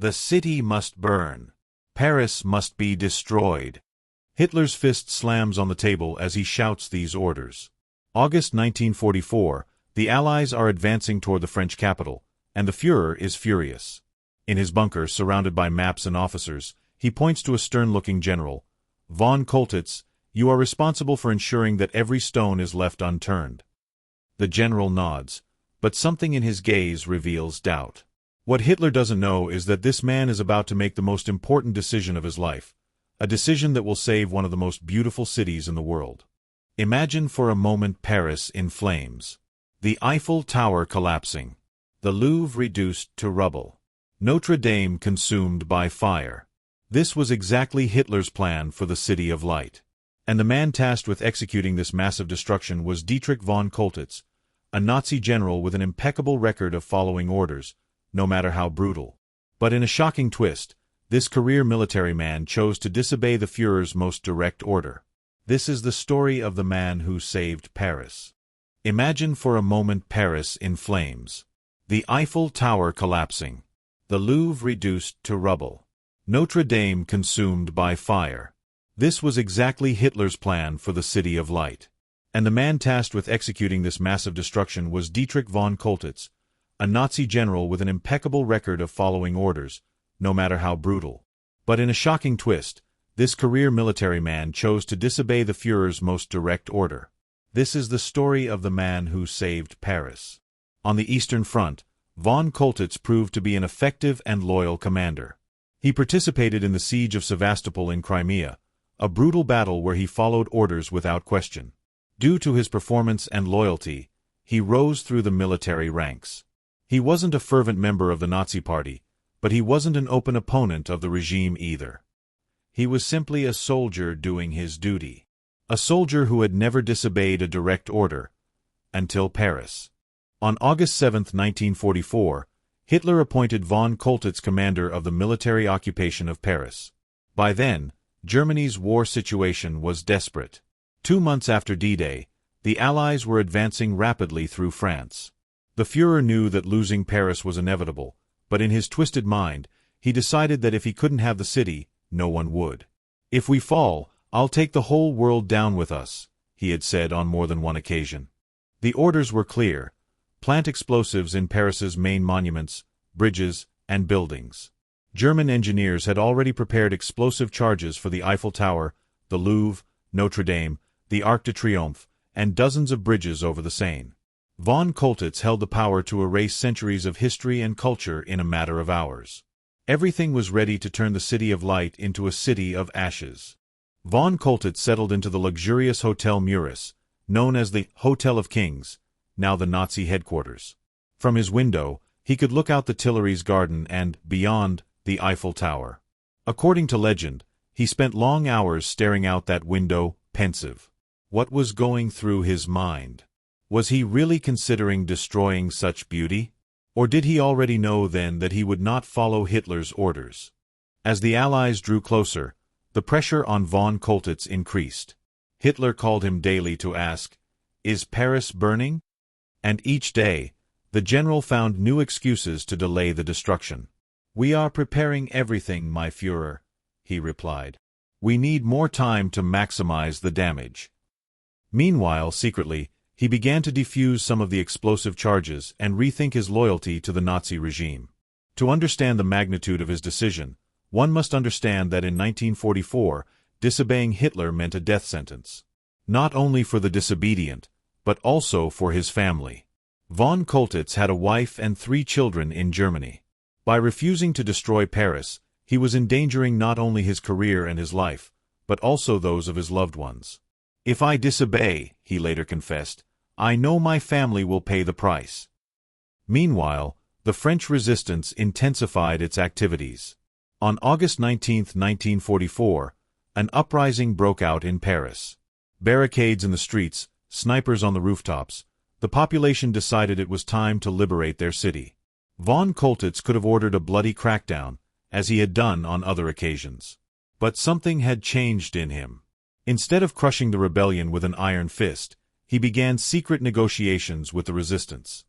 The city must burn. Paris must be destroyed. Hitler's fist slams on the table as he shouts these orders. August 1944, the Allies are advancing toward the French capital, and the Führer is furious. In his bunker, surrounded by maps and officers, he points to a stern-looking general. Von Choltitz, you are responsible for ensuring that every stone is left unturned. The general nods, but something in his gaze reveals doubt. What Hitler doesn't know is that this man is about to make the most important decision of his life, a decision that will save one of the most beautiful cities in the world. Imagine for a moment Paris in flames. The Eiffel Tower collapsing. The Louvre reduced to rubble. Notre Dame consumed by fire. This was exactly Hitler's plan for the City of Light. And the man tasked with executing this massive destruction was Dietrich von Choltitz, a Nazi general with an impeccable record of following orders, no matter how brutal. But in a shocking twist, this career military man chose to disobey the Führer's most direct order. This is the story of the man who saved Paris. Imagine for a moment Paris in flames. The Eiffel Tower collapsing. The Louvre reduced to rubble. Notre Dame consumed by fire. This was exactly Hitler's plan for the City of Light. And the man tasked with executing this massive destruction was Dietrich von Choltitz, a Nazi general with an impeccable record of following orders, no matter how brutal. But in a shocking twist, this career military man chose to disobey the Führer's most direct order. This is the story of the man who saved Paris. On the Eastern Front, von Choltitz proved to be an effective and loyal commander. He participated in the siege of Sevastopol in Crimea, a brutal battle where he followed orders without question. Due to his performance and loyalty, he rose through the military ranks. He wasn't a fervent member of the Nazi Party, but he wasn't an open opponent of the regime either. He was simply a soldier doing his duty. A soldier who had never disobeyed a direct order, until Paris. On August 7, 1944, Hitler appointed von Choltitz commander of the military occupation of Paris. By then, Germany's war situation was desperate. 2 months after D-Day, the Allies were advancing rapidly through France. The Führer knew that losing Paris was inevitable, but in his twisted mind, he decided that if he couldn't have the city, no one would. "If we fall, I'll take the whole world down with us," he had said on more than one occasion. The orders were clear: plant explosives in Paris's main monuments, bridges, and buildings. German engineers had already prepared explosive charges for the Eiffel Tower, the Louvre, Notre Dame, the Arc de Triomphe, and dozens of bridges over the Seine. Von Choltitz held the power to erase centuries of history and culture in a matter of hours. Everything was ready to turn the City of Light into a city of ashes. Von Choltitz settled into the luxurious Hotel Muris, known as the Hotel of Kings, now the Nazi headquarters. From his window, he could look out the Tuileries garden and, beyond, the Eiffel Tower. According to legend, he spent long hours staring out that window, pensive. What was going through his mind? Was he really considering destroying such beauty? Or did he already know then that he would not follow Hitler's orders? As the Allies drew closer, the pressure on von Choltitz increased. Hitler called him daily to ask, "Is Paris burning?" And each day, the general found new excuses to delay the destruction. "We are preparing everything, my Führer," he replied. "We need more time to maximize the damage." Meanwhile, secretly, he began to defuse some of the explosive charges and rethink his loyalty to the Nazi regime. To understand the magnitude of his decision, one must understand that in 1944, disobeying Hitler meant a death sentence. Not only for the disobedient, but also for his family. Von Choltitz had a wife and 3 children in Germany. By refusing to destroy Paris, he was endangering not only his career and his life, but also those of his loved ones. "If I disobey," he later confessed, "I know my family will pay the price." Meanwhile, the French resistance intensified its activities. On August 19, 1944, an uprising broke out in Paris. Barricades in the streets, snipers on the rooftops, the population decided it was time to liberate their city. Von Choltitz could have ordered a bloody crackdown, as he had done on other occasions. But something had changed in him. Instead of crushing the rebellion with an iron fist, he began secret negotiations with the resistance.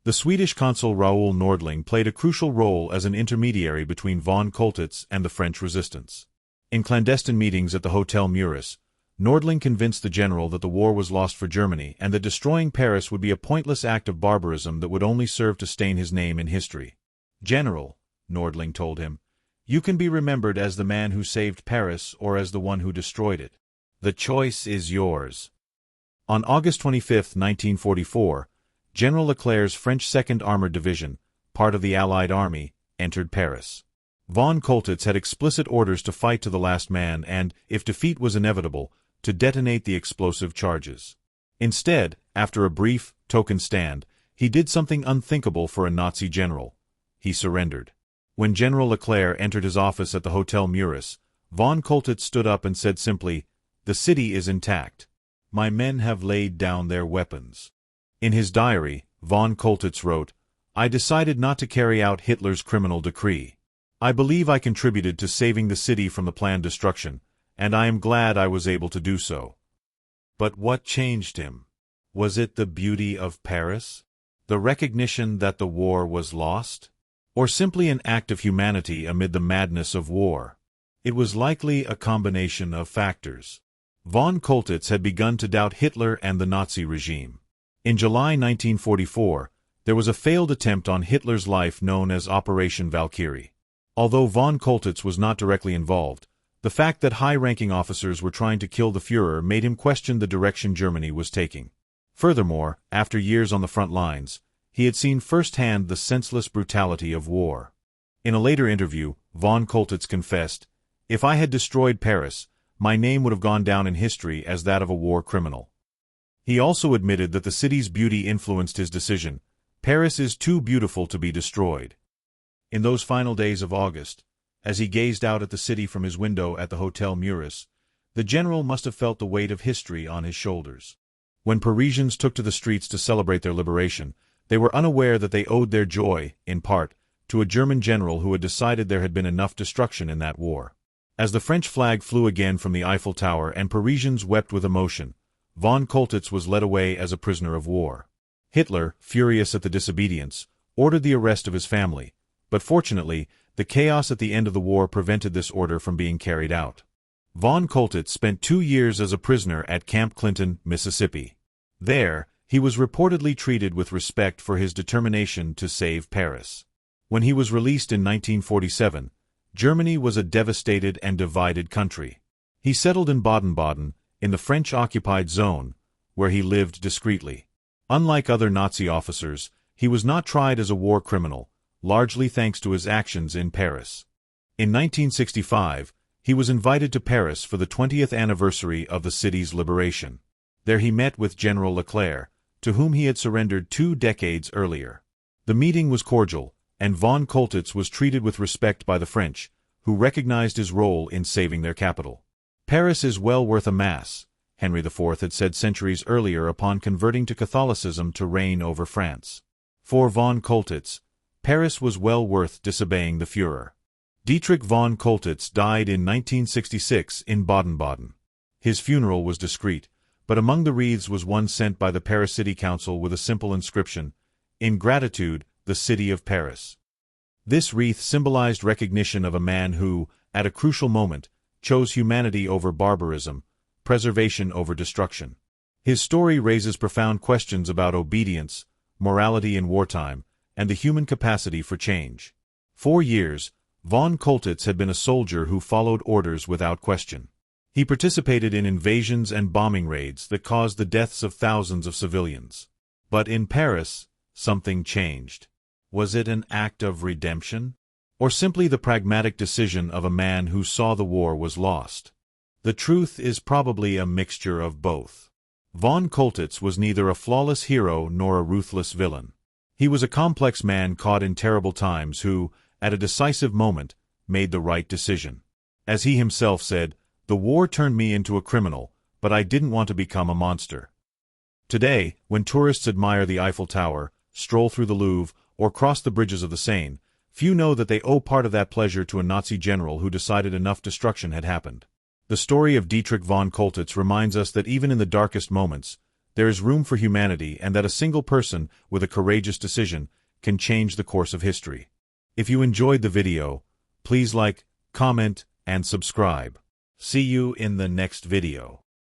The Swedish consul Raoul Nordling played a crucial role as an intermediary between von Choltitz and the French resistance. In clandestine meetings at the Hotel Muris, Nordling convinced the general that the war was lost for Germany and that destroying Paris would be a pointless act of barbarism that would only serve to stain his name in history. "General," Nordling told him, "you can be remembered as the man who saved Paris or as the one who destroyed it. The choice is yours." On August 25, 1944, General Leclerc's French 2nd Armored Division, part of the Allied Army, entered Paris. Von Choltitz had explicit orders to fight to the last man and, if defeat was inevitable, to detonate the explosive charges. Instead, after a brief, token stand, he did something unthinkable for a Nazi general. He surrendered. When General Leclerc entered his office at the Hotel Muris, von Choltitz stood up and said simply, "The city is intact. My men have laid down their weapons." In his diary, von Choltitz wrote, "I decided not to carry out Hitler's criminal decree. I believe I contributed to saving the city from the planned destruction, and I am glad I was able to do so." But what changed him? Was it the beauty of Paris? The recognition that the war was lost? Or simply an act of humanity amid the madness of war? It was likely a combination of factors. Von Choltitz had begun to doubt Hitler and the Nazi regime. In July 1944, there was a failed attempt on Hitler's life known as Operation Valkyrie. Although von Choltitz was not directly involved, the fact that high-ranking officers were trying to kill the Führer made him question the direction Germany was taking. Furthermore, after years on the front lines, he had seen firsthand the senseless brutality of war. In a later interview, von Choltitz confessed, "If I had destroyed Paris, my name would have gone down in history as that of a war criminal." He also admitted that the city's beauty influenced his decision. Paris is too beautiful to be destroyed. In those final days of August, as he gazed out at the city from his window at the Hotel Muris, the general must have felt the weight of history on his shoulders. When Parisians took to the streets to celebrate their liberation, they were unaware that they owed their joy, in part, to a German general who had decided there had been enough destruction in that war. As the French flag flew again from the Eiffel Tower and Parisians wept with emotion, von Choltitz was led away as a prisoner of war. Hitler, furious at the disobedience, ordered the arrest of his family, but fortunately, the chaos at the end of the war prevented this order from being carried out. Von Choltitz spent 2 years as a prisoner at Camp Clinton, Mississippi. There, he was reportedly treated with respect for his determination to save Paris. When he was released in 1947, Germany was a devastated and divided country. He settled in Baden-Baden, in the French-occupied zone, where he lived discreetly. Unlike other Nazi officers, he was not tried as a war criminal, largely thanks to his actions in Paris. In 1965, he was invited to Paris for the 20th anniversary of the city's liberation. There he met with General Leclerc, to whom he had surrendered 2 decades earlier. The meeting was cordial, and von Choltitz was treated with respect by the French, who recognized his role in saving their capital. "Paris is well worth a mass," Henry IV had said centuries earlier upon converting to Catholicism to reign over France. For von Choltitz, Paris was well worth disobeying the Führer. Dietrich von Choltitz died in 1966 in Baden-Baden. His funeral was discreet, but among the wreaths was one sent by the Paris City Council with a simple inscription, "In gratitude, the City of Paris." This wreath symbolized recognition of a man who, at a crucial moment, chose humanity over barbarism, preservation over destruction. His story raises profound questions about obedience, morality in wartime, and the human capacity for change. 4 years, von Choltitz had been a soldier who followed orders without question. He participated in invasions and bombing raids that caused the deaths of thousands of civilians. But in Paris, something changed. Was it an act of redemption? Or simply the pragmatic decision of a man who saw the war was lost? The truth is probably a mixture of both. Von Choltitz was neither a flawless hero nor a ruthless villain. He was a complex man caught in terrible times who, at a decisive moment, made the right decision. As he himself said, "The war turned me into a criminal, but I didn't want to become a monster." Today, when tourists admire the Eiffel Tower, stroll through the Louvre, or cross the bridges of the Seine, few know that they owe part of that pleasure to a Nazi general who decided enough destruction had happened. The story of Dietrich von Choltitz reminds us that even in the darkest moments, there is room for humanity and that a single person with a courageous decision can change the course of history. If you enjoyed the video, please like, comment, and subscribe. See you in the next video.